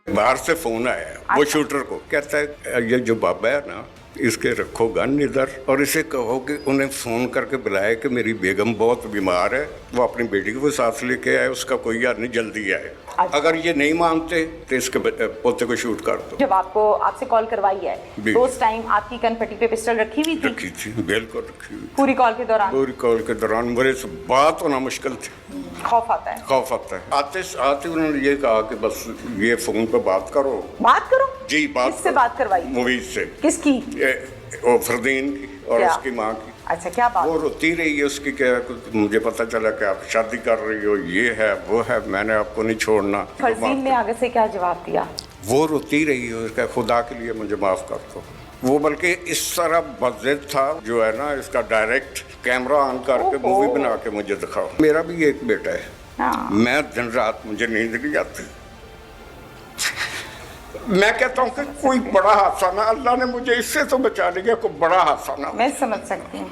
बाहर से फोन आया वो शूटर को, कहता है ये जो बाबा है ना, इसके रखो गन इधर और इसे कहो कि उन्हें फ़ोन करके बुलाए कि मेरी बेगम बहुत बीमार है, वो अपनी बेटी को साथ लेके आए, उसका कोई यार नहीं, जल्दी आए। अगर ये नहीं मानते तो इसके पोते को शूट कर दो। जब आपसे कॉल करवाई है तो उस टाइम आपकी कनपट्टी पे पिस्टल रखी हुई थी? रखी थी, बिल्कुल रखी हुई। पूरी कॉल के दौरान? पूरी कॉल के दौरान मेरे से बात होना मुश्किल थी। खौफ आता है? खौफ आता है। आते उन्होंने ये कहा कि बस ये फोन पे बात करो। बात करो? जी, बात। किससे बात करवाई? मूवीज से। किसकी? फरदीन की और उसकी माँ की। अच्छा, क्या बात? वो रोती रही है, उसकी क्या, मुझे पता चला कि आप शादी कर रही हो, ये है वो है, मैंने आपको नहीं छोड़ना। फरदीन ने आगे से क्या जवाब दिया? वो रोती रही है, उसका खुदा के लिए मुझे माफ कर दो। वो बल्कि इस तरह बज़िद था जो है ना, इसका डायरेक्ट कैमरा ऑन करके मूवी बना के मुझे दिखाओ। मेरा भी एक बेटा है, मैं दिन रात मुझे नींद नहीं आती। मैं कहता हूँ कि कोई बड़ा हादसा ना, अल्लाह ने मुझे इससे तो बचा लिया, कोई बड़ा हादसा ना। मैं समझ सकती हूँ।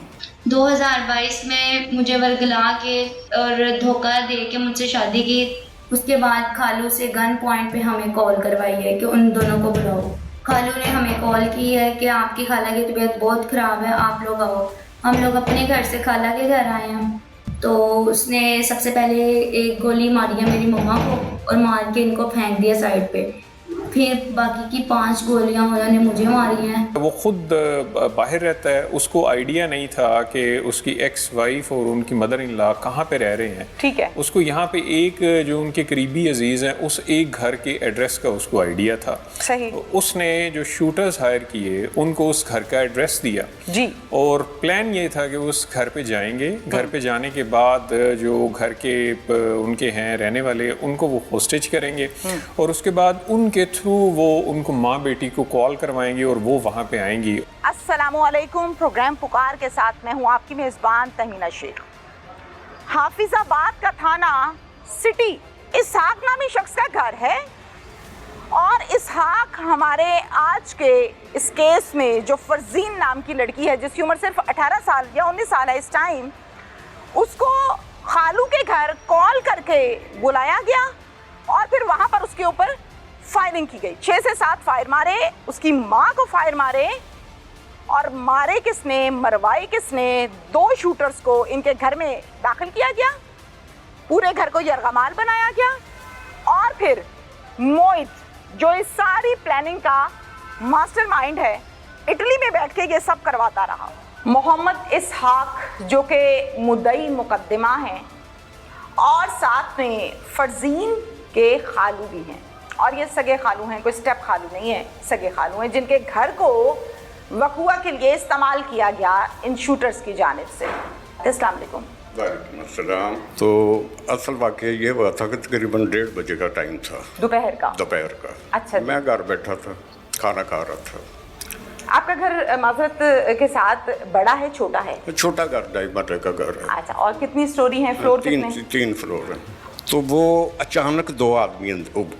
2022 में मुझे वर्गला के और धोखा दे के मुझसे शादी की। उसके बाद खालू से गन पॉइंट पे हमें कॉल करवाई है कि उन दोनों को बुलाओ। खालू ने हमें कॉल की है कि आपकी खाला की तबीयत बहुत ख़राब है, आप लोग आओ। हम लोग अपने घर से खाला के घर आए हैं तो उसने सबसे पहले एक गोली मारी है मेरी मम्मा को और मार के इनको फेंक दिया साइड पे। फिर बाकी की 5 गोलियां उन्होंने मुझे मारी हैं। वो खुद बाहर रहता है, उसको आइडिया नहीं था कि उसकी एक्स वाइफ और उनकी मदर इन लॉ कहाँ पे रह रहे हैं। ठीक है। उसको यहाँ पे एक जो उनके करीबी अजीज़ हैं उस एक घर के एड्रेस का उसको आइडिया था। सही। उसने जो शूटर्स हायर किए उनको उस घर का एड्रेस दिया जी, और प्लान ये था कि उस घर पे जाएंगे। घर पे जाने के बाद जो घर के उनके हैं रहने वाले, उनको वो होस्टेज करेंगे और उसके बाद उनके थ्रू वो उनको माँ बेटी को कॉल करवाएंगे और वो वहाँ पे आएंगी। अस्सलामुअलैकुम, प्रोग्राम पुकार के साथ मैं हूँ आपकी मेज़बान तहमीना शेख। हाफिजाबाद का थाना सिटी इसहाक नामी शख्स का घर है और इसहाक हमारे आज के इस केस में जो फरजीन नाम की लड़की है जिसकी उम्र सिर्फ 18 साल या 19 साल है इस टाइम, उसको खालू के घर कॉल करके बुलाया गया और फिर वहाँ पर उसके ऊपर फायरिंग की गई। 6 से 7 फायर मारे, उसकी माँ को फायर मारे और मारे किसने, मरवाए किसने? 2 शूटर्स को इनके घर में दाखिल किया गया, पूरे घर को यरगमाल बनाया गया और फिर मोहित जो इस सारी प्लानिंग का मास्टरमाइंड है, इटली में बैठ के ये सब करवाता रहा। मोहम्मद इसहाक जो कि मुद्दई मुकद्दमा हैं और साथ में फरजीन के खालू भी हैं और ये सगे खालू हैं, कोई स्टेप खालू नहीं है, सगे खालू हैं जिनके घर को वकुआ के लिए इस्तेमाल किया गया इन शूटर्स की जानिब से। अस्सलाम वालेकुम। वालेकुम अस्सलाम। तो असल वाक़या ये हुआ था कि तकरीबन 1:30 बजे का टाइम था, दोपहर का। अच्छा। मैं घर बैठा था, खाना खा रहा था। आपका घर माजरत के साथ बड़ा है, छोटा है? छोटा घर, 2.5 मरले का घर है। अच्छा, और कितनी स्टोरी है, फ्लोर कितने? 3 फ्लोर है। तो वो अचानक 2 आदमी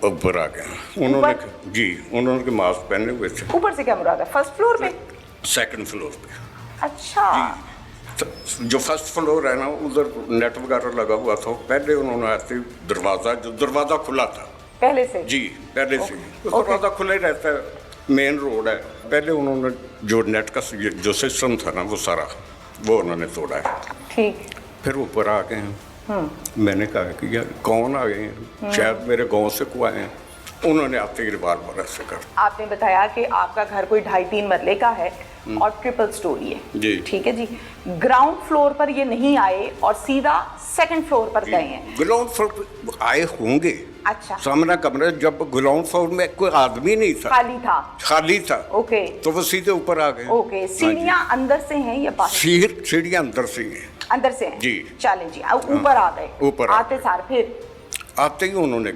ऊपर आ गए। उन्होंने मास्क पहने हुए थे। ऊपर से क्या मुराद है? फर्स्ट फ्लोर पे? सेकंड फ्लोर पे। अच्छा। तो जो फर्स्ट फ्लोर है ना, उधर नेट वगैरह लगा हुआ था। पहले उन्होंने आते दरवाज़ा खुला था पहले से? जी, पहले से। दरवाज़ा खुला ही रहता है, मेन रोड है। पहले उन्होंने जो नेट का जो सिस्टम था ना, वो सारा वो उन्होंने तोड़ा है। ठीक। फिर ऊपर आ गए हैं। मैंने कहा कि यार कौन आ गए हैं, शायद मेरे गांव से को आए हैं। उन्होंने आते ही रिवाल्वर ऐसे कर। आपने बताया कि आपका घर कोई 2.5-3 मरले का है और ट्रिपल स्टोरी है जी। ठीक है जी। ग्राउंड फ्लोर पर ये नहीं आए और सीधा सेकंड फ्लोर पर गए हैं? ग्राउंड फ्लोर पर आए होंगे। अच्छा। सामने कमरे, जब ग्राउंड फ्लोर में कोई आदमी नहीं था, खाली था। ओके। तो वो सीधे ऊपर आ गए। ओके। सीढ़ियाँ अंदर से हैं या बाहर? सीढ़ियाँ अंदर से हैं। अंदर से हैं जी। चलें जी, ऊपर आ गए। ऊपर आते सार फिर आते ही उन्होंने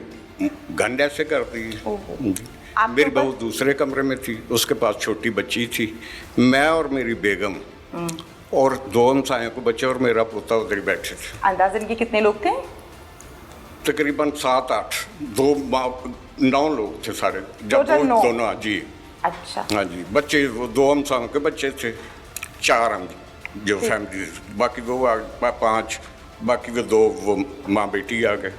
गन ऐसे कर दी। मेरी बहू दूसरे कमरे में थी, उसके पास छोटी बच्ची थी। मैं और मेरी बेगम और 2 हमसायों को बच्चे और मेरा पोता उधर बैठे थे। अंदाज़न के कितने लोग थे? तकरीबन 7-8, 9 लोग थे सारे, जब दोनों। जी। अच्छा। हाँ जी, बच्चे वो 2 हमसायों के बच्चे थे, 4 हम जो फैमिली, बाकी वो 5, बाकी वो 2 वो माँ बेटी आ गए।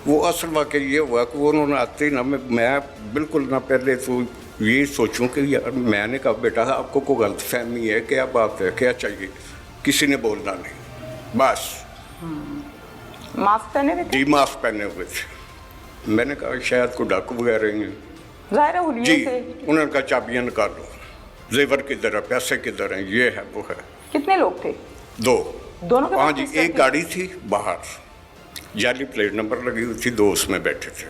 वो असल वाक़ई ये हुआ कि वो उन्होंने आते ही ना मैं बिल्कुल ना पहले तो ये सोचूं कि यार मैंने कहा बेटा आपको कोई गलतफहमी है, क्या बात है, क्या चाहिए? किसी ने बोलना नहीं, बस। मास्क पहने हुए थे? जी मास्क पहने हुए थे। मैंने कहा शायद कोई डाकू वगैरह हैं। ज़ाहिर है हुलिये जी से। उन्होंने कहा चाबियाँ निकालो, जेवर किधर है, पैसे किधर हैं, ये है वो है। कितने लोग थे? दो। दोनों के हाँ पास जी, पिस्टल एक थे? गाड़ी थी बाहर, जाली प्लेट नंबर लगी हुई थी, दो उसमें बैठे थे।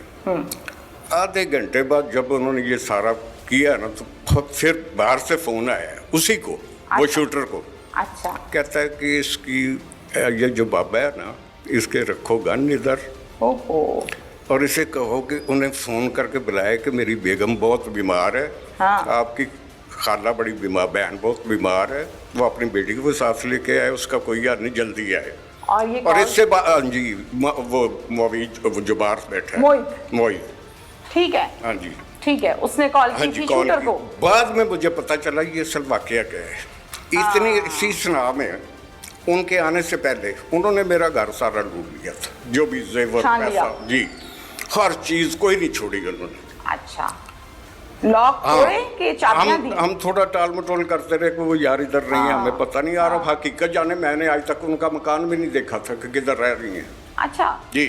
आधे घंटे बाद जब उन्होंने ये सारा किया ना तो फिर बाहर से फोन आया उसी को, वो अच्छा। शूटर को। अच्छा। कहता है कि इसकी ये जो बाबा है ना, इसके रखो गन इधर ओहो। और इसे कहो कि उन्हें फ़ोन करके बुलाया कि मेरी बेगम बहुत बीमार है, हाँ। आपकी खाला बड़ी बीमार, बहन बहुत बीमार है, वो अपनी बेटी को साथ लेके आए, उसका कोई यार नहीं, जल्दी आए। और ये और कॉल- इससे जी वो मोवीज वो जो बाहर बैठा है, मोहित। ठीक है, हाँ जी, ठीक है, उसने कॉल हाँ की जी, थी कॉल शूटर की। को। बाद में मुझे पता चला ये असल वाकया क्या है। इतनी इसी सना में उनके आने से पहले उन्होंने मेरा घर सारा लूट लिया था, जो भी जेवर छान लिया। पैसा, जी हर चीज कोई नहीं छोड़ी उन्होंने। अच्छा, लॉक तोड़े कि चाबियां दी? हम थोड़ा टाल मटोल करते रहे कि वो यार इधर नहीं है, हमें पता नहीं। यार हकीकत जाने मैंने आज तक उनका मकान भी नहीं देखा था कि किधर रह रही हैं। अच्छा, जी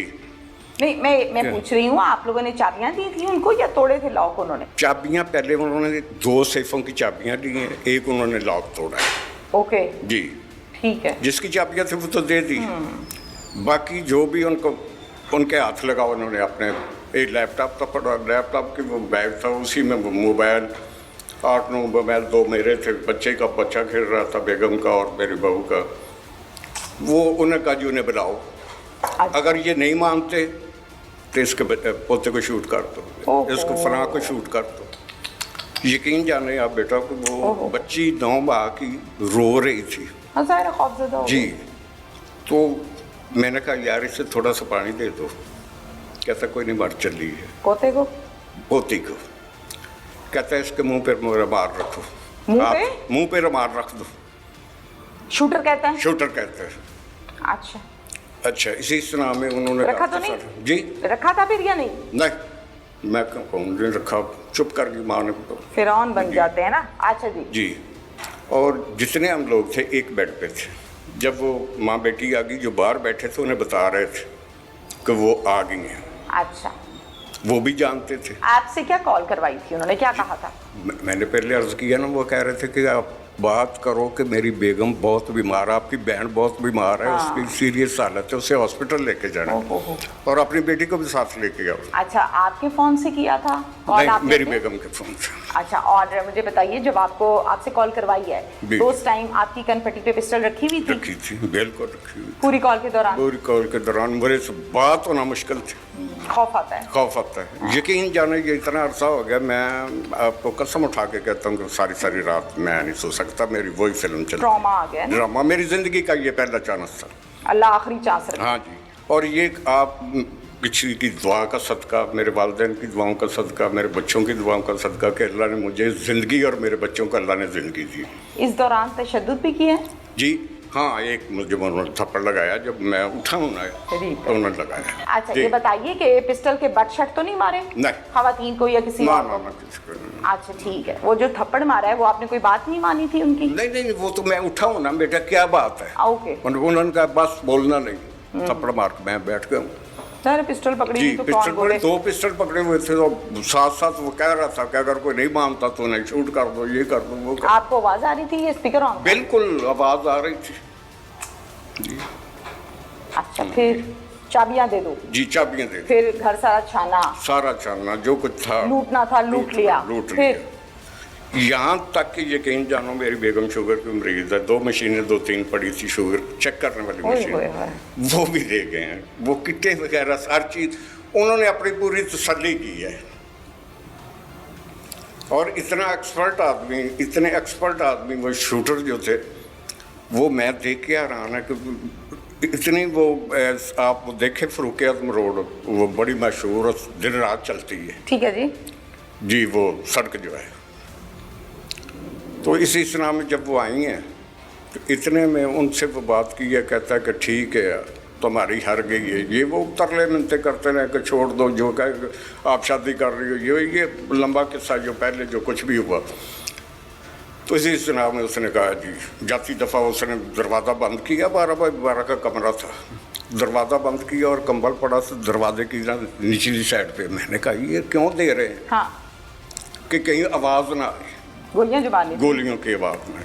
नहीं मैं पूछ रही हूँ, आप लोगों ने चाबियां दी थी उनको या तोड़े थे लॉक उन्होंने? चाबियां पहले उन्होंने 2 सेफों की चाबियां ली हैं, एक उन्होंने लॉक तोड़ा है। ओके, जी ठीक है। जिसकी चाबियां थी वो तो दे दी, बाकी जो भी उनको उनके हाथ लगा उन्होंने अपने एक लैपटॉप था पड़ा, लैपटॉप की वो बैग था, उसी में वो मोबाइल 8-9 मोबाइल, 2 मेरे थे, बच्चे का बच्चा खेल रहा था, बेगम का और मेरी बहू का। वो उन्हें कहा जी उन्हें बुलाओ, अगर ये नहीं मानते तो इसके पोते को शूट कर दो, इसको फलां को शूट कर दो। यकीन जाने आप बेटा को वो बच्ची 9 माह की रो रही थी। ज़ाहिर है खौफज़दा हो जी, गई। तो मैंने कहा यार इससे थोड़ा सा पानी दे दो। कहता कोई नहीं, मर चली है। पोते को? पोती को। कहता है इसके मुंह पे रुमाल रखो। मुंह पे? मुंह पे रुमाल रख दो। शूटर कहता है? शूटर कहते हैं। अच्छा, अच्छा, इसी सुना में उन्होंने रखा कहा तो था, नहीं? जी रखा था फिर या नहीं? नहीं, मैं कहूँ नहीं रखा, चुप कर गई माँ ने। फिरौन बन जी। जाते हैं ना। अच्छा जी। जी, और जितने हम लोग थे एक बेड पे थे। जब वो माँ बेटी आ गई, जो बाहर बैठे थे उन्हें बता रहे थे कि वो आ गई हैं। अच्छा, वो भी जानते थे। आपसे क्या कॉल करवाई थी उन्होंने, क्या कहा था? मैंने पहले अर्ज किया ना, वो कह रहे थे कि आप बात करो कि मेरी बेगम बहुत बीमार है, आपकी बहन बहुत बीमार है, उसकी सीरियस हालत है, उसे हॉस्पिटल लेके जाना और अपनी बेटी को भी साथ लेके आओ। अच्छा, आपके फोन से किया था कॉल? नहीं, आपने मेरी की? बेगम के फोन से। अच्छा, और मुझे बताइए जब आपसे कॉल करवाई है जी। तो उस टाइम आपकी कनपट्टी पे पिस्टल रखी हुई थी? रखी थी, बिल्कुल रखी हुई। पूरी कॉल के दौरान? पूरी कॉल के दौरान मेरे से बात होना मुश्किल थी। खौफ आता है? खौफ आता है। यकीन जाने ये इतना अरसा हो गया, मैं आपको कसम उठा के कहता हूँ कि सारी रात मैं नहीं सो सकता। मेरी वही फिल्म चलती, ट्रॉमा आ गया ना? ड्रामा मेरी जिंदगी का ये पहला चांस था। अल्लाह आखिरी चांस रखे। हाँ जी, और ये आप किसी की दुआ का सदका, मेरे वालिदैन की दुआओं का सदका, मेरे बच्चों की दुआओं का सदका कि अल्लाह ने मुझे ज़िंदगी और मेरे बच्चों को अल्लाह ने ज़िंदगी दी। इस दौरान तशद्दुद भी किया है? जी हाँ, एक मुझे उन्होंने थप्पड़ लगाया जब मैं उठा हूँ ना, शरीफ। तो उन्होंने लगाया। अच्छा, जी। ये बताइए कि पिस्टल के बट शट तो नहीं मारे? नहीं। खवातीन को या किसी ना और ना को? ना, किसी को नहीं। अच्छा, ठीक है। वो जो थप्पड़ मारा है वो आपने कोई बात नहीं मानी थी उनकी? नहीं, वो तो मैं उठा हूँ ना बेटा, क्या बात है। ओके। उन्होंने कहा बस बोलना नहीं, थप्पड़ मार के मैं बैठ गया हूँ। सर पिस्टल पकड़ी जी, थी तो पिस्टल कौन बोले? 2 पिस्टल पकड़े हुए थे, तो साथ वो कह रहा था कि अगर कोई नहीं मानता तो नहीं, शूट कर दो, ये कर दो, वो कर। आपको आवाज आ रही थी? ये स्पीकर ऑन? बिल्कुल आवाज आ रही थी। जी अच्छा, फिर चाबियां दे दो? जी, चाबियां दे दी। फिर घर सारा छाना, सारा छानना, जो कुछ था लूटना था लूट लिया। लूट फिर लिया। यहाँ तक कि यकीन जानो मेरी बेगम शुगर की मरीज है, 2 मशीनें 2-3 पड़ी थी शुगर चेक करने वाली ओए मशीन, होए होए। वो भी दे गए हैं। वो किट्टे वगैरह हर चीज उन्होंने अपनी पूरी तसल्ली की है। और इतना इतने एक्सपर्ट आदमी वो शूटर जो थे, वो मैं देख के हैरान है कि इतनी वो आप देखे फरूक आजम रोड, वो बड़ी मशहूर और दिन रात चलती है। ठीक है जी। जी, वो सड़क जो है, तो इसी इस्लाम में जब वो आई हैं तो इतने में उनसे वो बात की है, कहता है कि ठीक है तुम्हारी हार गई है, ये वो तरले मिलते करते रहे कि छोड़ दो, जो कहे आप शादी कर रही हो, ये लंबा किस्सा जो पहले जो कुछ भी हुआ। तो इसी जनाब में उसने कहा जी, जाती दफ़ा उसने दरवाज़ा बंद किया, 12 बाई 12 का कमरा था, दरवाज़ा बंद किया और कंबल पड़ा तो दरवाजे की ना निचली साइड पे। मैंने कहा ये क्यों दे रहे हैं? हाँ, कि कहीं आवाज़ ना आए, गोलियां जो मारनी थी। गोलियों की आवाज़ में।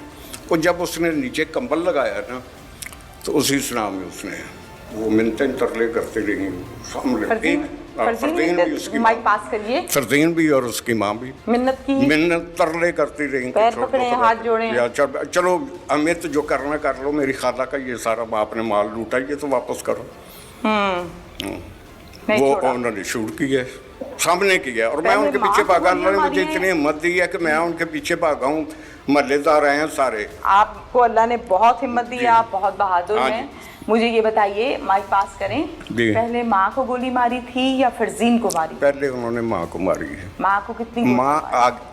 और जब उसने नीचे कंबल लगाया ना, तो उसी सुनाम में उसने वो मिन्नतें तरले करती रही सामने। फरदीन भी उसकी माइक पास करिए। फरदीन भी और उसकी माँ भी मिन्नत की, मिन्नत तरले करती रही, पैर पकड़े, हाथ जोड़े, या चलो अमित जो करना कर लो, मेरी खाला का ये सारा बाप ने माल लूटा, ये तो वापस करो। वो उन्होंने शूट किया, सामने किया, और मैं उनके पीछे भागा। उन्होंने मुझे इतनी हिम्मत दी है कि मैं उनके पीछे भागा हूँ। महल्लेदार आए हैं सारे। आपको अल्लाह ने बहुत हिम्मत दी, आप बहुत बहादुर हैं। मुझे ये बताइए, माइक पास करें, पहले माँ को गोली मारी थी या फरजीन को मारी? पहले उन्होंने माँ को मारी है। माँ को कितनी? माँ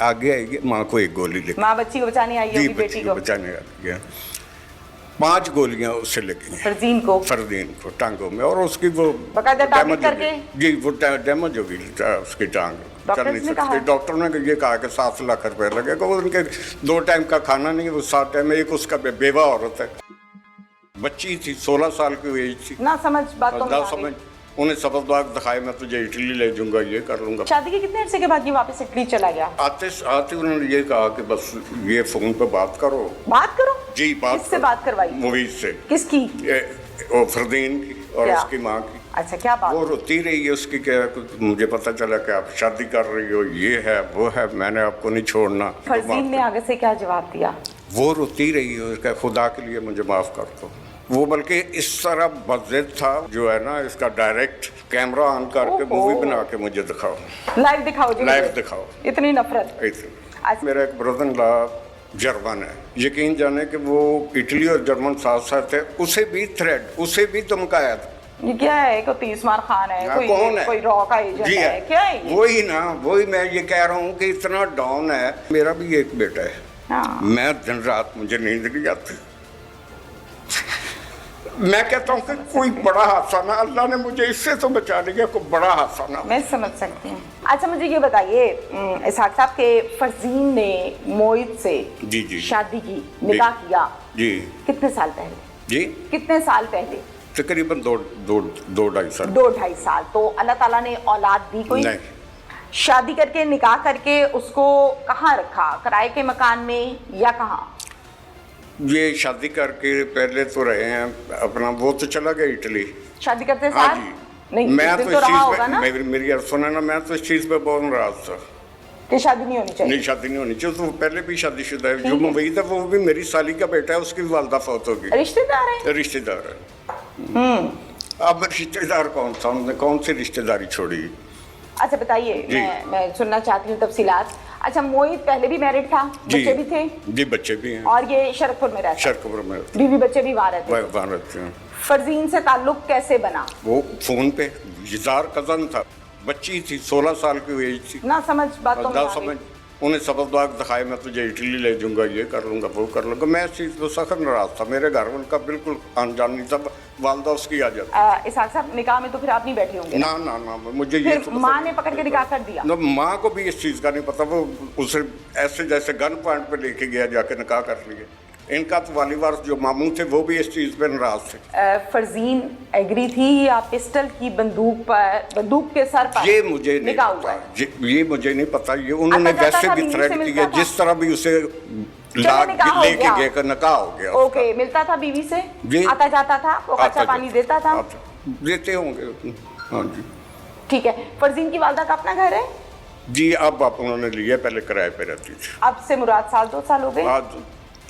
आगे आएगी, माँ को एक गोली लगी। माँ बच्ची को बचाने आई होगी, बेटी को बचाने आई है। 5 गोलियां उससे लगी, फरजीन को टांगों में, और उसकी वो डैमेज करके जी वो डैमेज हो गई उसकी टांग, चल नहीं सकती। डॉक्टर ने ये कहा कि 7 लाख रुपए लगेगा। वो उनके 2 टाइम का खाना नहीं, वो 7 टाइम। एक उसका बेवा औरत है, बच्ची थी, 16 साल की एज थी, ना समझ बातों ना समझ। उन्हें सबक दिखाए, मैं तुझे इटली ले जाऊंगा, ये कर लूंगा। शादी के कितने अरसे के बाद ये वापस इटली चला गया? आते उन्होंने ये कहा कि बस ये फोन पे बात करो जी। किससे बात करवाई? मूवीज से। किसकी? वो फरदीन की और उसकी माँ की। अच्छा, क्या बात? वो रोती रही है उसकी, क्या मुझे पता चला कि आप शादी कर रही हो, ये है वो है, मैंने आपको नहीं छोड़ना। फरदीन ने आगे से क्या जवाब दिया? वो रोती रही है, उसका खुदा के लिए मुझे माफ कर दो। वो बल्कि इस तरह बज़िद था, जो है ना, इसका डायरेक्ट कैमरा ऑन करके मूवी बना के मुझे दिखाओ, लाइव दिखाओ जी, लाइव दिखाओ। इतनी नफरत। मेरा एक ब्रदर इन लॉ जर्मन है, यकीन जाने कि वो इटली और जर्मन साथ साथ है, उसे भी थ्रेड, उसे भी धमकाया था। ये क्या है? कोई तीसमार खान है? कोई कौन है? कोई रॉ का एजेंट है? क्या है ये? वही ना, वही मैं ये कह रहा हूँ कि इतना डाउन है। मेरा भी एक बेटा है, मैं दिन रात मुझे नींद नहीं आती। मैं कहता हूँ कि कोई बड़ा हादसा ना, अल्लाह ने मुझे इससे तो बचा लिया, कोई बड़ा हादसा ना। मैं समझ सकती हूँ। अच्छा, मुझे ये बताइए, इसहाक साहब के फरजीन ने मोहित से जी शादी की, निकाह किया जी, कितने साल पहले? जी कितने साल पहले? तकरीबन 2-2.5 साल। 2-2.5 साल। तो अल्लाह ताला ने औलाद दी कोई? नहीं। शादी करके, निकाह करके उसको कहाँ रखा? किराए के मकान में या कहाँ? ये शादी करके पहले तो रहे हैं अपना, वो तो चला गया इटली शादी करते साथ। नहीं, मैं तो इस रहा चीज होगा ना? मेरी यार सुना ना, मैं तो इस चीज पे बहुत नाराज था कि शादी नहीं होनी चाहिए। नहीं, शादी नहीं होनी चाहिए। तो पहले भी शादीशुदा है, जो मुंबई था, वो भी मेरी साली का बेटा है, उसकी वालदा फौत होगी। रिश्तेदार है? रिश्तेदार है। अब रिश्तेदार कौन सा, उन्होंने कौन सी रिश्तेदारी छोड़ी? अच्छा बताइए, मैं सुनना चाहती हूँ तफसीलात। अच्छा, मोहित पहले भी मैरिड था, बच्चे भी थे? जी, बच्चे भी हैं। और ये शरकपुर में रहता? शरकपुर में। बीवी बच्चे भी वहाँ रहते? वहाँ रहते हैं। फरजीन से ताल्लुक कैसे बना? वो फोन पे, जार कजन था, बच्ची थी, 16 साल की एज थी, ना समझ बातों में समझ। उन्हें सबक दिखाए, मैं तुझे इटली ले जाऊंगा, ये कर लूंगा, वो कर लूंगा। मैं इस चीज़ को सख्त नाराज था। मेरे घर उनका बिल्कुल अनजान नहीं था, वालदा उसकी आ जाती। इसहाक साहब, निकाह में तो फिर आप नहीं बैठे होंगे? ना ना ना, मुझे ये फिर माँ ने पकड़ के निकाह कर दिया? ना, माँ को भी इस चीज़ का नहीं पता। वो उसे ऐसे जैसे गन पॉइंट पे लेके गया, जाके निकाह कर लिए। इनका तो वाली वारस जो मामू थे, वो भी इस चीज़ पे नाराज थे। फरजीन एग्री थी या पिस्टल की बंदूक के सर पर? ये मुझे नहीं पता, ये मुझे नहीं पता। ये उन्होंने वैसे भी थ्रेट किया, जिस तरह भी उसे लेके गए का निकाह हो गया। ओके, मिलता था बीवी से? आता जाता था? वो कच्चा पानी देता था? देते होंगे, हाँ जी। ठीक है। फरजीन की वालदा का अपना घर है? जी, अब उन्होंने लिया, पहले किराए पे रहती थी। अब से मुराद 1-2 साल हो गए?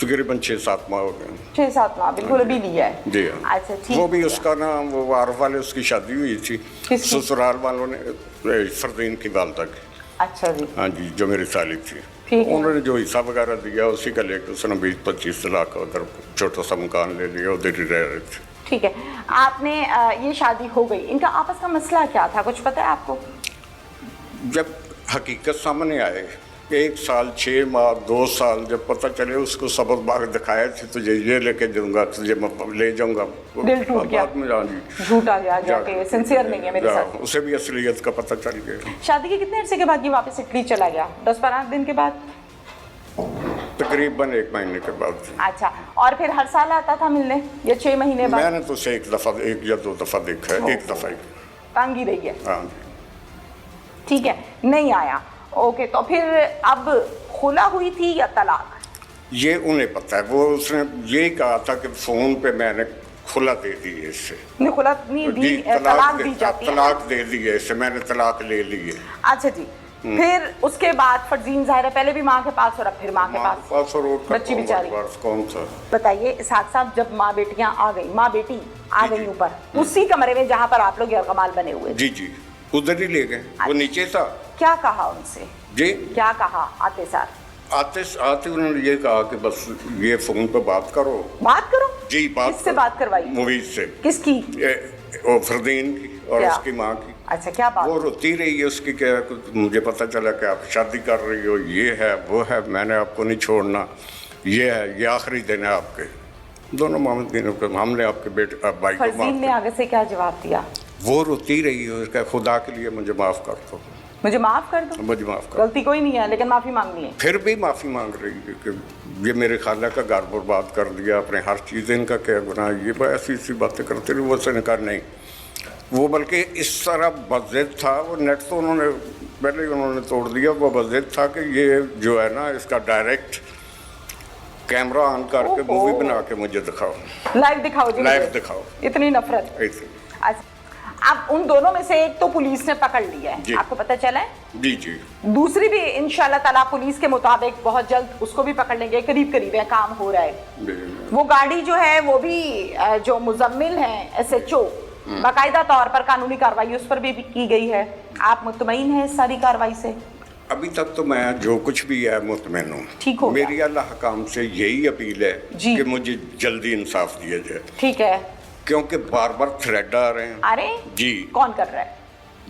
तकरीबन 6-7 माह हो गए। 6-7 माह, बिल्कुल अभी लिया है। जी। अच्छा, ठीक। वो भी उसका ना, वो आरफ वाले, उसकी शादी हुई थी, ससुराल वालों ने फरदीन की वालदा की। अच्छा जी। हाँ जी, जो मेरी साली थी, उन्होंने जो हिस्सा वगैरह दिया, उसी का लेकर उसने 20-25 लाख उधर छोटा सा मकान ले लिया, उधर ही रह रहे थे। ठीक है। आपने ये शादी हो गई, इनका आपस का मसला क्या था, कुछ पता है आपको? जब हकीकत सामने आए 1 साल 6 माह 2 साल जब पता चले उसको सबक बाग दिखाए थे तुझे ये लेके जाऊंगा तुझे ले जाऊंगा, दिल टूट गया, बाद में जी झूठ आ गया जाके, सिंसियर नहीं है मेरे साथ। उसे भी असलियत का पता चल गया। शादी के कितने अरसे के बाद ये वापस इटली चला गया? 10-12 दिन के बाद? तकरीबन 1 महीने के बाद। अच्छा, और फिर हर साल आता था मिलने या 6 महीने बाद? मैंने तो उसे 1 या 2 दफा देखा है, 1 दफा ही। तंग ही रही है। हाँ जी। ठीक है, नहीं आया। ओके, तो फिर अब खुला हुई थी या तलाक? ये उन्हें पता है, वो उसने यही कहा था कि फोन पे मैंने खुला दे दी है इससे। नहीं, खुला नहीं दी, जी, तलाक दी जाती है। तलाक दे दी है इससे, मैंने तलाक ले ली है। अच्छा जी, फिर उसके बाद फरजीन जाहिर है पहले भी माँ के पास और अब फिर माँ के पास और बच्ची बेचारी। कौन सा बताइए इसहाक साहब, जब माँ बेटियाँ आ गई, माँ बेटी आ गई ऊपर उसी कमरे में जहाँ पर आप लोग यरगमाल बने हुए? जी जी, उधर ही ले गए। वो नीचे था। क्या कहा उनसे? जी, क्या कहा आते सार? आते उन्होंने ये कहा कि बस ये फोन पे बात करो। बात करो? जी, किससे बात करवाई? मुवीज से। किसकी? वो फरदीन की और क्या? उसकी माँ की। अच्छा, क्या बात? वो रोती रही है उसकी, क्या मुझे पता चला कि आप शादी कर रही हो, ये है वो है, मैंने आपको नहीं छोड़ना, ये है, ये आखिरी दिन है आपके। दोनों मामले दिनों पे हमने आपके बेटे भाई को फरजीन ने आगे से क्या जवाब दिया? वो रोती रही है, उसका खुदा के लिए मुझे माफ कर दो, मुझे माफ कर दो। मुझे माफ कर। गलती कोई नहीं है लेकिन माफी मांगनी है। फिर भी माफी मांग रही है कि ये मेरे खाला का घर बर्बाद कर दिया, अपने हर चीज़, इनका क्या गुनाह, ये ऐसी ऐसी बातें करते रहे। वो उसने कहा नहीं, वो बल्कि इस तरह बज़िद था, वो नेट तो उन्होंने पहले ही उन्होंने तोड़ दिया। वो बज़िद था कि ये जो है ना, इसका डायरेक्ट कैमरा ऑन करके मूवी बना के मुझे दिखाओ, लाइव दिखाओ जी, लाइव दिखाओ। इतनी नफरत। ऐसे। अच्छा, अब उन दोनों में से एक तो पुलिस ने पकड़ लिया है, आपको पता चला है? जी जी। दूसरी भी इंशाल्लाह ताला पुलिस के मुताबिक बहुत जल्द उसको भी पकड़ लेंगे, करीब करीब है, काम हो रहा है। वो गाड़ी जो है वो भी जो मुजम्मिल है SHO, बाकायदा तौर पर कानूनी कार्रवाई उस पर भी की गई है। आप मुतमईन हैं इस सारी कार्रवाई से? अभी तक तो मैं जो कुछ भी है मुतमईन हूँ। ठीक हो गया। मेरी अल्लाह काम से यही अपील है कि मुझे जल्दी इंसाफ दिया जाए। ठीक है, क्योंकि बार बार थ्रेड आ रहे हैं। अरे जी, कौन कर रहा है?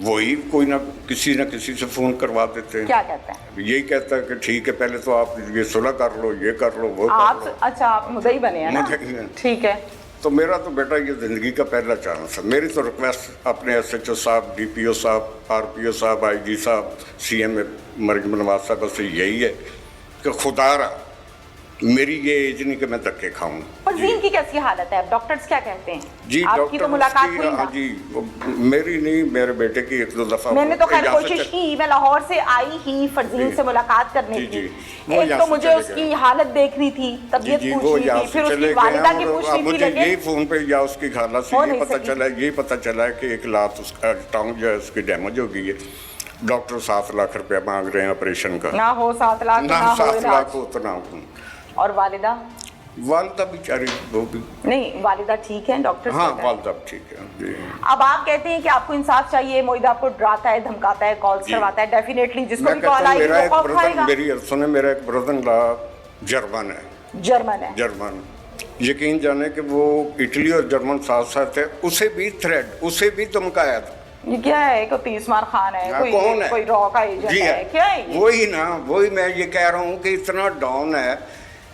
वही कोई ना किसी से फोन करवा देते हैं। क्या कहते हैं? यही कहता है कि ठीक है, पहले तो आप ये सुलह कर लो, ये कर लो, वो आप कर लो। अच्छा, आप मुद्दई बने हैं ना? ठीक है। तो मेरा तो बेटा ये ज़िंदगी का पहला चांस है। मेरी तो रिक्वेस्ट अपने SHO साहब, DPO साहब, RPO साहब, IG साहब, CM मरियम नवाज साहब से यही है कि खुदारा मेरी ये एज नहीं कि मैं धक्के खाऊं। फरजीन की कैसी हालत है? डॉक्टर्स क्या कहते हैं? जी, आपकी तो मुलाकात हुई ना? जी, मेरी नहीं, मेरे बेटे की 1-2 दफा मैंने तो खैर कोशिश की, मैं लाहौर से आई ही फरजीन से मुलाकात करने की। एक तो मुझे उसकी हालत देखनी थी, तबीयत पूछनी थी, फिर उसकी वालिदा की पूछनी थी। मुझे यही फोन पे या उसकी खाला से ये पता चला कि 1 लाख उसका टांग जो है उसकी डैमेज हो गई है। डॉक्टर 7 लाख रुपया मांग रहे हैं ऑपरेशन का। ना हो 7 लाख, ना 7 लाख हो तो ना। और वालिदा बेचारी वो भी नहीं, वालिदा ठीक है, डॉक्टर? हाँ, वालिदा ठीक है जी। अब आप कहते हैं कि आपको इंसाफ चाहिए, मोइदा आपको डराता है, धमकाता है, कॉल्स करवाता है, डेफिनेटली जिसको भी कॉल आई वो खौफ खाएगा। मेरा एक ब्रदर जर्मन है। जर्मन यकीन जाने कि वो इटली और जर्मन साथ साथ है। उसे भी थ्रेड, उसे भी धमकाया था। ये क्या है? कोई तीसमार खान है? कौन है? कोई रॉ का एजेंट है? क्या है ये? वही मैं ये कह रहा हूँ कि इतना डाउन है।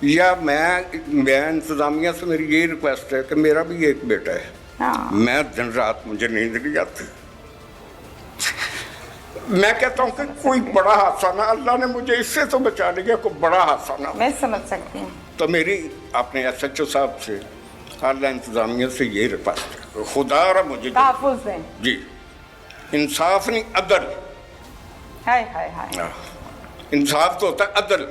या मैं इंतजामिया से मेरी यही रिक्वेस्ट है कि मेरा भी एक बेटा है। हाँ। मैं दिन रात मुझे नींद नहीं आती। मैं कहता हूँ कि कोई बड़ा हादसा ना, अल्लाह ने मुझे इससे तो बचा लिया, कोई बड़ा हादसा ना। मैं समझ सकती हूँ। तो मेरी अपने SHO साहब से, अल्लाह इंतजामिया से यही रिक्वेस्ट है, खुदा रहा मुझे तहफ़्फ़ुज़ दें। जी, इंसाफ नहीं, अदल। हाय हाय हाय। इंसाफ तो होता है अदल।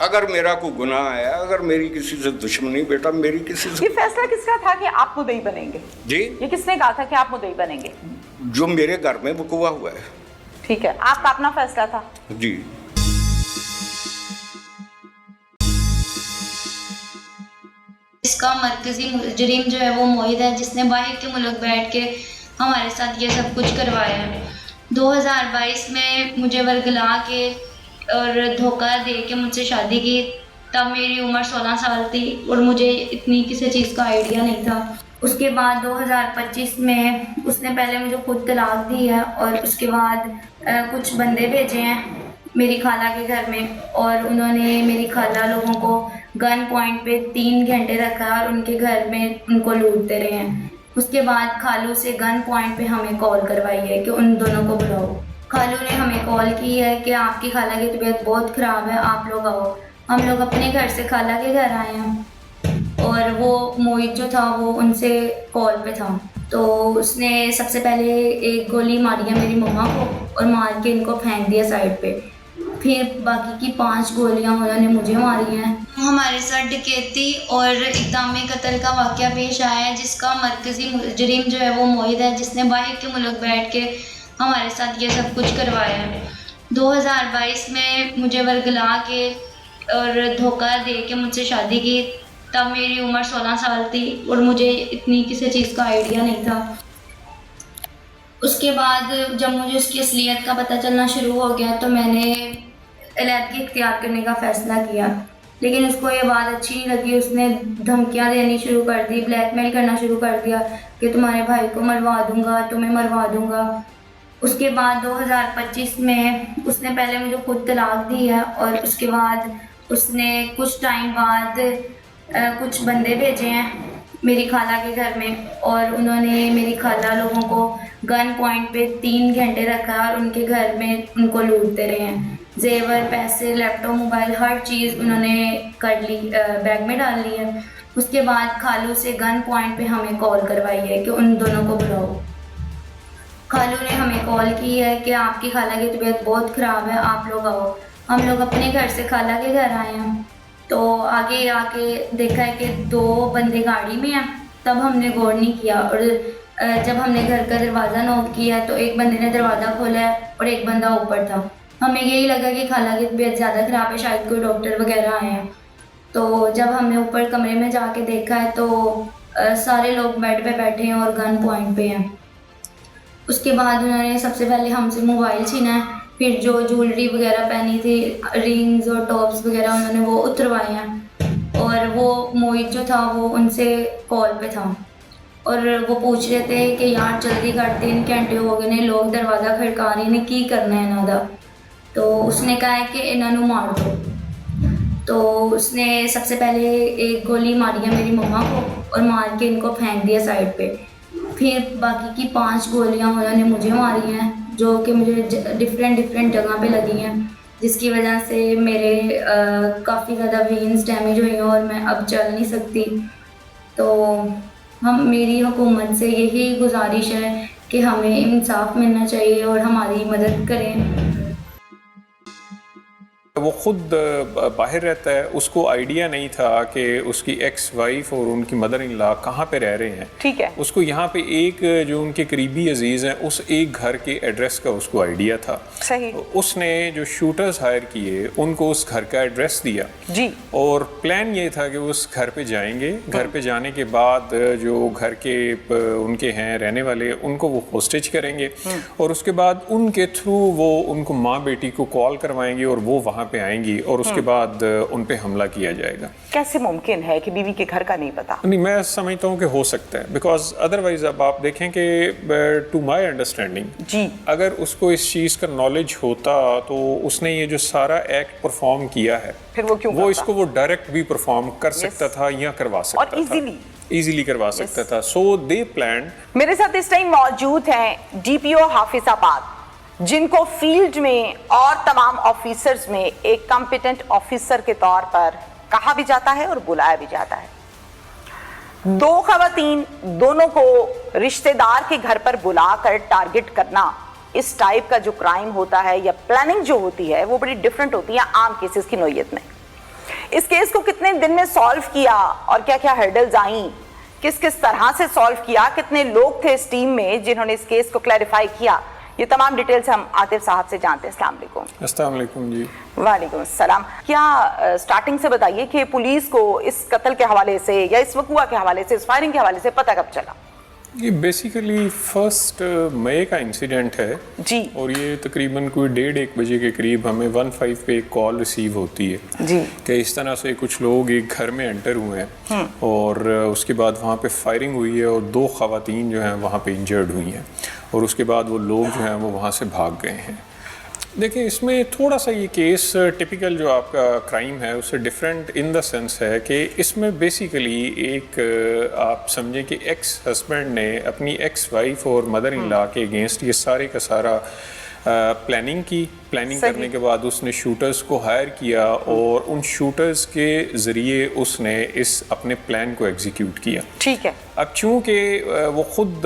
अगर मेरा कोई गुनाह है, अगर मेरी किसी से दुश्मनी, बेटा मेरी किसी से। ये फैसला किसका था कि आप मुद्दई बनेंगे? जी, ये किसने कहा था कि आप मुद्दई बनेंगे? जो मेरे घर में वक़ुआ हुआ है। ठीक है, आपका अपना फैसला था? जी। इसका मरकजी मुजरिम जो है वो मोहित है, जिसने बाहर के मुल्क बैठ के हमारे साथ ये सब कुछ करवाया है। 2022 में मुझे वर्गला के और धोखा दे के मुझसे शादी की। तब मेरी उम्र 16 साल थी और मुझे इतनी किसी चीज़ का आइडिया नहीं था। उसके बाद 2025 में उसने पहले मुझे खुद तलाक दी है और उसके बाद कुछ बंदे भेजे हैं میری خالہ کے گھر میں، اور انہوں نے میری خالہ لوگوں کو گن پوائنٹ پہ 3 گھنٹے رکھا اور ان کے گھر میں ان کو لوٹتے رہے ہیں۔ اس کے بعد خالو سے گن پوائنٹ پہ ہمیں کال کروائی ہے کہ ان دونوں کو بلاؤ۔ خالو نے ہمیں کال کی ہے کہ آپ کی خالہ کی طبیعت بہت خراب ہے، آپ لوگ آؤ۔ ہم لوگ اپنے گھر سے خالہ کے گھر آئے ہیں، اور وہ موہت جو تھا وہ ان سے کال پہ تھا، تو اس نے سب سے پہلے ایک گولی ماری ہے میری مما کو اور مار کے ان کو پھینک دیا سائڈ پہ، پھر باقی کی 5 گولیاں انہوں نے مجھے ماری ہیں۔ ہمارے ساتھ ڈکیتی اور اقدام قتل کا واقعہ پیش آیا ہے، جس کا مرکزی مجرم جو ہے وہ موہت ہے، جس نے باہر کے ملک بیٹھ کے ہمارے ساتھ یہ سب کچھ کروایا ہے۔ 2022 میں مجھے ورگلا کے اور دھوکہ دے کے مجھ سے شادی کی، تب میری عمر 16 سال تھی اور مجھے اتنی کسی چیز کا آئیڈیا نہیں تھا۔ اس کے بعد جب مجھے اس کی اصلیت کا پتہ چلنا شروع ہو گیا تو میں نے علیحدگی اختیار کرنے کا فیصلہ کیا، لیکن اس کو یہ بات اچھی نہیں لگی۔ اس نے دھمکیاں دینی شروع کر دی، بلیک میل کرنا شروع کر دیا کہ تمہارے بھائی کو مروا دوں گا، تمہیں مروا دوں گا۔ اس کے بعد 2025 میں اس نے پہلے مجھے خود طلاق دی ہے، اور اس کے بعد اس نے کچھ ٹائم بعد کچھ بندے بھیجے ہیں میری خالہ کے گھر میں، اور انہوں نے میری خالہ لوگوں کو گن پوائنٹ پہ 3 گھنٹے رکھا اور ان کے گھر میں ان کو لوٹتے رہے ہیں۔ زیور، پیسے، لیپ ٹاپ، موبائل، ہر چیز انہوں نے کر لی، بیگ میں ڈال لی ہے۔ اس کے بعد خالو سے گن پوائنٹ پہ ہمیں کال کروائی ہے کہ ان دونوں کو بلاؤ۔ خالو نے ہمیں کال کی ہے کہ آپ کی خالہ کی طبیعت بہت خراب ہے، آپ لوگ آؤ۔ ہم لوگ اپنے گھر سے خالہ کے گھر آئے ہیں، تو آگے آ کے دیکھا ہے کہ 2 بندے گاڑی میں ہیں، تب ہم نے غور نہیں کیا، اور جب ہم نے گھر کا دروازہ نوک کیا ہے تو ایک بندے نے دروازہ کھولا ہے اور ایک بندہ اوپر تھا۔ ہمیں یہی لگا کہ خالہ کی طبیعت زیادہ خراب ہے، شاید کوئی ڈاکٹر وغیرہ آئے ہیں۔ تو جب ہم نے اوپر کمرے میں جا کے دیکھا ہے تو سارے لوگ بیڈ پہ بیٹھے ہیں اور گن پوائنٹ پہ ہیں۔ اس کے بعد انہوں نے سب سے پہلے ہم سے موبائل چھینا ہے، پھر جو جولری وغیرہ پہنی تھی، رنگز اور ٹاپس وغیرہ، انہوں نے وہ اتروائے ہیں، اور وہ موہت جو تھا وہ ان سے کال پہ تھا، اور وہ پوچھ رہے تھے کہ یار جلدی کر 3 گھنٹے ہو گئے نے، لوگ دروازہ کھڑکا رہے نے، کی کرنا ہے انہوں دا۔ تو اس نے کہا ہے کہ انہوں نے مار دو، تو اس نے سب سے پہلے ایک گولی ماری ہے میری مما کو اور مار کے ان کو پھینک دیا سائڈ پہ، پھر باقی کی 5 گولیاں انہوں نے مجھے ماری ہیں، جو کہ مجھے ڈفرینٹ جگہ پہ لگی ہیں، جس کی وجہ سے میرے کافی زیادہ وینز ڈیمیج ہوئی ہیں اور میں اب چل نہیں سکتی۔ تو میری حکومت سے یہی گزارش ہے کہ ہمیں انصاف ملنا چاہیے اور ہماری مدد کریں۔ وہ خود باہر رہتا ہے، اس کو آئیڈیا نہیں تھا کہ اس کی ایکس وائف اور ان کی مدر ان لا کہاں پہ رہ رہے ہیں۔ ٹھیک ہے، اس کو یہاں پہ ایک جو ان کے قریبی عزیز ہیں اس ایک گھر کے ایڈریس کا اس کو آئیڈیا تھا۔ صحیح۔ اس نے جو شوٹرز ہائر کیے ان کو اس گھر کا ایڈریس دیا جی، اور پلان یہ تھا کہ وہ اس گھر پہ جائیں گے، گھر پہ جانے کے بعد جو گھر کے ان کے ہیں رہنے والے ان کو وہ ہوسٹیج کریں گے، اور اس کے بعد ان کے تھرو وہ ان کو ماں بیٹی کو کال کروائیں گے اور وہ وہاں پہ آئیں گی اور اس کے بعد ان پہ حملہ کیا جائے گا۔ کیسے ممکن ہے کہ بیوی کے گھر کا نہیں پتا؟ نہیں، میں سمجھتا ہوں کہ ہو سکتا ہے، بیکاز ادروائز اب آپ دیکھیں کہ ٹو مائی انڈرسٹینڈنگ جی، اگر اس کو اس چیز کا نالج ہوتا تو اس نے یہ جو سارا ایکٹ پرفارم کیا ہے پھر وہ کیوں وہ اس کو وہ ڈائریکٹ بھی پرفارم کر سکتا تھا یا کروا سکتا اور تھا، ایزیلی کروا سکتا تھا۔ سو دے پلانڈ۔ میرے ساتھ اس ٹائم موجود ہیں ڈی پی او حافظ آباد، جن کو فیلڈ میں اور تمام آفیسرز میں ایک کمپیٹنٹ آفیسر کے طور پر کہا بھی جاتا ہے اور بلایا بھی جاتا ہے۔ 2 خواتین، دونوں کو رشتہ دار کے گھر پر بلا کر ٹارگٹ کرنا، اس ٹائپ کا جو کرائم ہوتا ہے یا پلاننگ جو ہوتی ہے وہ بڑی ڈیفرنٹ ہوتی ہے عام کیسز کی نوعیت میں۔ اس کیس کو کتنے دن میں سالو کیا اور کیا کیا ہرڈلز آئیں، کس طرح سے سالو کیا، کتنے لوگ تھے اس ٹیم میں جنہوں نے اس کیس کو کلیریفائی کیا، یہ تمام ڈیٹیلز ہم عاطف صاحب سے جانتے ہیں۔ السلام علیکم۔ السلام علیکم جی۔ وعلیکم السلام۔ کیا سٹارٹنگ سے بتائیے کہ پولیس کو اس قتل کے حوالے سے یا اس وقوع کے حوالے سے، اس فائرنگ کے حوالے سے پتہ کب چلا؟ یہ بیسیکلی 1 مئی کا انسیڈنٹ ہے جی، اور یہ تقریباً کوئی 1:30 بجے کے قریب ہمیں 15 پہ ایک کال ریسیو ہوتی ہے جی، کہ اس طرح سے کچھ لوگ ایک گھر میں انٹر ہوئے ہیں اور اس کے بعد وہاں پہ فائرنگ ہوئی ہے اور 2 خواتین جو ہیں وہاں پہ انجرڈ ہوئی ہیں، اور اس کے بعد وہ لوگ جو ہیں وہ وہاں سے بھاگ گئے ہیں۔ دیکھیں اس میں تھوڑا سا یہ کیس ٹپیکل جو آپ کا کرائم ہے اس سے ڈفرینٹ ان دا سینس ہے کہ اس میں بیسیکلی ایک آپ سمجھیں کہ ایکس ہسبینڈ نے اپنی ایکس وائف اور مدر ان لا کے اگینسٹ یہ سارے کا سارا پلاننگ کرنے کے بعد اس نے شوٹرز کو ہائر کیا اور ان شوٹرز کے ذریعے اس نے اس اپنے پلان کو ایگزیکیوٹ کیا. ٹھیک ہے. اب چونکہ وہ خود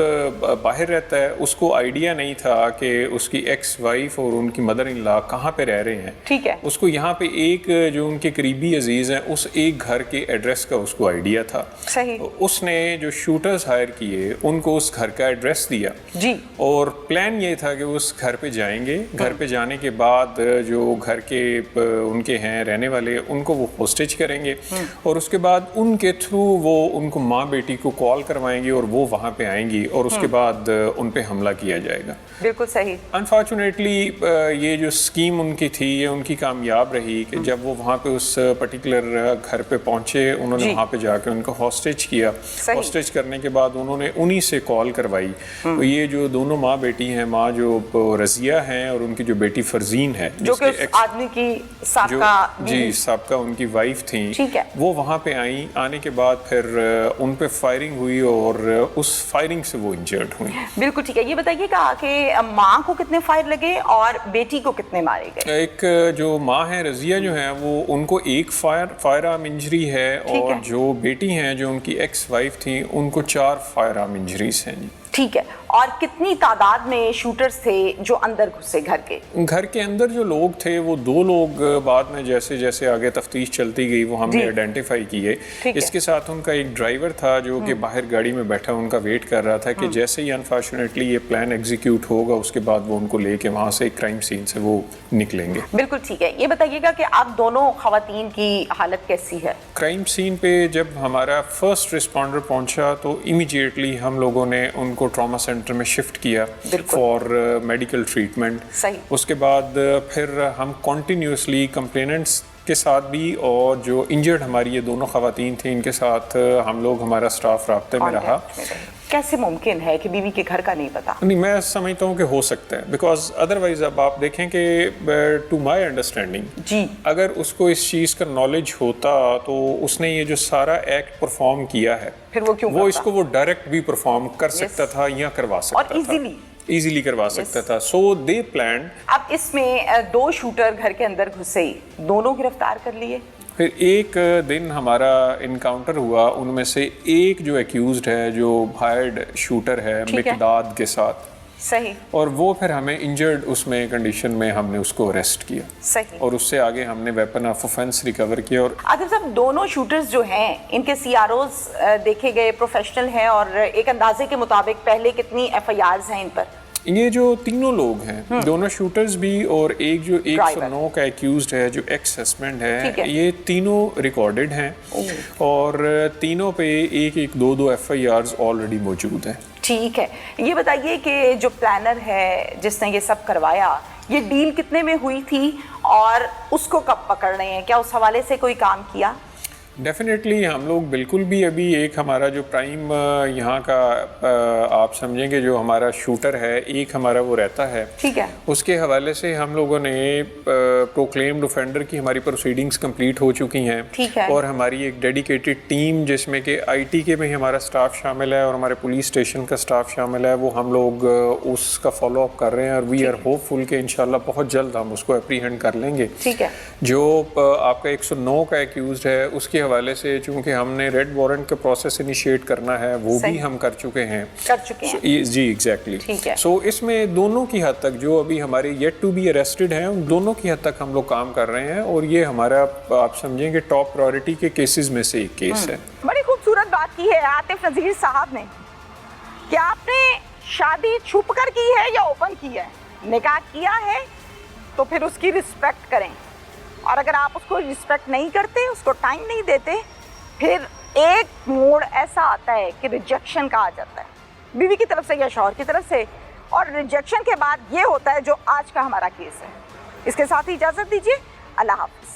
باہر رہتا ہے اس کو آئیڈیا نہیں تھا کہ اس کی ایکس وائف اور ان کی مدر ان لا کہاں پہ رہ رہے ہیں. ٹھیک ہے. اس کو یہاں پہ ایک جو ان کے قریبی عزیز ہیں اس ایک گھر کے ایڈریس کا اس کو آئیڈیا تھا. صحیح. اس نے جو شوٹرز ہائر کیے ان کو اس گھر کا ایڈریس دیا جی اور پلان یہ تھا کہ وہ اس گھر پہ جائیں گے. گھر پہ جانے کے بعد جو گھر کے ان کے ہیں رہنے والے ان کو وہ ہوسٹیج کریں گے اور اس کے بعد ان کے تھرو وہ ان کو ماں بیٹی کو کال کروائیں گے اور وہ وہاں پہ آئیں گی اور اس کے بعد ان پہ حملہ کیا جائے گا. بالکل صحیح. انفارچونیٹلی یہ جو اسکیم ان کی تھی یہ ان کی کامیاب رہی کہ جب وہ وہاں پہ اس پرٹیکولر گھر پہ پہنچے انہوں نے وہاں پہ جا کے ان کو ہاسٹیج کیا. ہاسٹیج کرنے کے بعد انہوں نے انہی سے کال کروائی. تو یہ جو دونوں ماں بیٹی ہیں, ماں جو رضیہ ہیں اور ان کی جو بیٹی فرزین ہے جو کہ اس آدمی کی سابقہ ان کی وائف تھیں, وہ وہاں پہ آئیں. آنے کے بعد پھر ان پہ فائرنگ ہوئی اور اس فائرنگ سے وہ انجرڈ ہوئی. بالکل ٹھیک ہے. یہ بتائیے گا کہ ماں کو کتنے فائر لگے اور بیٹی کو کتنے مارے گئے؟ ایک جو ماں ہے رضیہ جو ہیں وہ ان کو ایک فائر آرم انجری ہے اور جو بیٹی ہیں جو ان کی ایکس وائف تھیں ان کو 4 فائر آرم انجریز ہیں. جی ٹھیک ہے. اور کتنی تعداد میں شوٹرز تھے جو اندر گھسے گھر کے اندر جو لوگ تھے وہ 2 لوگ بعد میں جیسے جیسے آگے تفتیش چلتی گئی وہ ہم نے آئیڈینٹیفائی کیے. اس کے ساتھ ان کا ایک ڈرائیور تھا جو کہ باہر گاڑی میں بیٹھا ان کا ویٹ کر رہا تھا کہ جیسے ہی انفارچونیٹلی یہ پلان ایگزیکیوٹ ہوگا اس کے بعد وہ ان کو لے کے وہاں سے کرائم سین سے وہ نکلیں گے. بالکل ٹھیک ہے. یہ بتائیے گا کہ آپ دونوں خواتین کی حالت کیسی ہے؟ کرائم سین پہ جب ہمارا فرسٹ رسپونڈر پہنچا تو امیڈیٹلی ہم لوگوں نے ان کو ٹراما سینٹر میں شفٹ کیا فار میڈیکل ٹریٹمنٹ. اس کے بعد پھر ہم کنٹینیوسلی کمپلیننٹس کے ساتھ بھی اور جو انجرڈ ہماری یہ دونوں خواتین تھیں ان کے ساتھ ہم لوگ ہمارا سٹاف رابطے میں رہا. کیسے ممکن ہے کہ بیوی کے گھر کا نہیں پتا؟ نہیں, میں سمجھتا ہوں کہ ہو سکتا ہے بیکاز ادروائز اب آپ دیکھیں کہ ٹو مائی انڈرسٹینڈنگ جی اگر اس کو اس چیز کا نالج ہوتا تو اس نے یہ جو سارا ایکٹ پرفارم کیا ہے پھر وہ کیوں وہ اس کو وہ ڈائریکٹ بھی پرفارم کر سکتا تھا یا کروا سکتا تھا اور ایزیلی کروا سکتا تھا. سو دے پلانڈ. اب اس میں 2 شوٹر گھر کے اندر گھسے, دونوں گرفتار کر لیے. پھر ایک دن ہمارا انکاؤنٹر ہوا ان میں سے ایک جو ایکیوزڈ ہے جو ہائرڈ شوٹر ہے مقداد کے ساتھ. صحیح. اور وہ پھر ہمیں انجرڈ اس میں کنڈیشن میں ہم نے اس کو اریسٹ کیا. صحیح. اور اس سے آگے ہم نے ویپن آف اوفینس ریکور کیا. اور عاطف صاحب دونوں شوٹرز جو ہیں ان کے سی آر اوز دیکھے گئے پروفیشنل ہیں اور ایک اندازے کے مطابق پہلے کتنی ایف آئی آرز ہیں ان پر؟ یہ جو تینوں لوگ ہیں دونوں شوٹرز بھی اور ایک جو 109 کا ایکیوزڈ ہے جو ایکس ہسبینڈ ہے یہ تینوں ریکارڈڈ ہیں اور تینوں پہ 1-2 ایف آئی آرز آلریڈی موجود ہیں. ٹھیک ہے. یہ بتائیے کہ جو پلانر ہے جس نے یہ سب کروایا یہ ڈیل کتنے میں ہوئی تھی اور اس کو کب پکڑ رہے ہیں؟ کیا اس حوالے سے کوئی کام کیا؟ ڈیفینیٹلی ہم لوگ بالکل بھی ابھی ایک ہمارا جو پرائم یہاں کا آپ سمجھیں کہ جو ہمارا شوٹر ہے ایک ہمارا وہ رہتا ہے. ٹھیک ہے. اس کے حوالے سے ہم لوگوں نے پروکلیمڈ اوفینڈر کی ہماری پروسیڈنگز کمپلیٹ ہو چکی ہیں. ٹھیک ہے. اور ہماری ایک ڈیڈیکیٹڈ ٹیم جس میں کہ آئی ٹی کے بھی ہمارا سٹاف شامل ہے اور ہمارے پولیس اسٹیشن کا سٹاف شامل ہے وہ ہم لوگ اس کا فالو اپ کر رہے ہیں اور وی آر ہوپ فل کہ انشاءاللہ بہت جلد ہم اس کو اپریہینڈ کر لیں گے. ٹھیک ہے. جو آپ کا 109 کا ایکیوزڈ ہے اس کے حوالے سے چونکہ ہم نے ریڈ وارنٹ کا پروسیس انیشیٹ کرنا ہے وہ بھی ہم کر چکے ہیں. جی ایگزیکٹلی. سو اس میں دونوں کی حد تک جو ابھی ہمارے یٹ ٹو بی اریسٹڈ ہیں ان دونوں کی حد تک ہم لوگ کام کر رہے ہیں اور یہ ہمارا آپ سمجھیں کہ ٹاپ پرائورٹی کے کیسز میں سے ایک کیس ہے. بڑی خوبصورت بات کی ہے عاطف نذیر صاحب نے کہ آپ نے شادی چھپ کر کی ہے یا اوپن کی ہے. نکاح کیا ہے تو پھر اس کی رسپیکٹ کریں اور اگر آپ اس کو رسپیکٹ نہیں کرتے اس کو ٹائم نہیں دیتے پھر ایک موڑ ایسا آتا ہے کہ ریجیکشن کا آ جاتا ہے بیوی کی طرف سے یا شوہر کی طرف سے اور ریجیکشن کے بعد یہ ہوتا ہے جو آج کا ہمارا کیس ہے. اس کے ساتھ ہی اجازت دیجیے. اللہ حافظ.